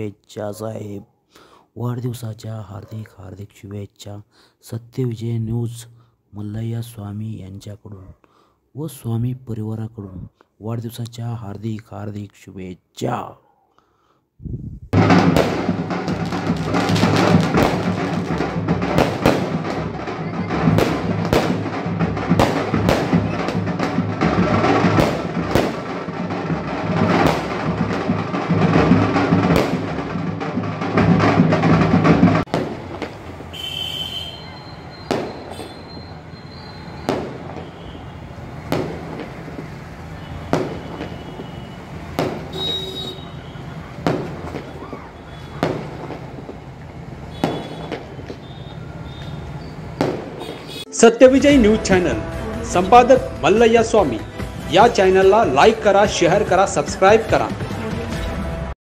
शुभेच्छा साहेब. वाढदिवसाच्या हार्दिक हार्दिक शुभेच्छा. सत्यविजय न्यूज मल्लय्या स्वामी यांच्याकडून व स्वामी परिवाराकडून वाढदिवसाच्या हार्दिक हार्दिक शुभेच्छा. सत्यविजय न्यूज चॅनल संपादक मल्लय्या स्वामी या चॅनलला लाईक करा, शेअर करा, सबस्क्राईब करा.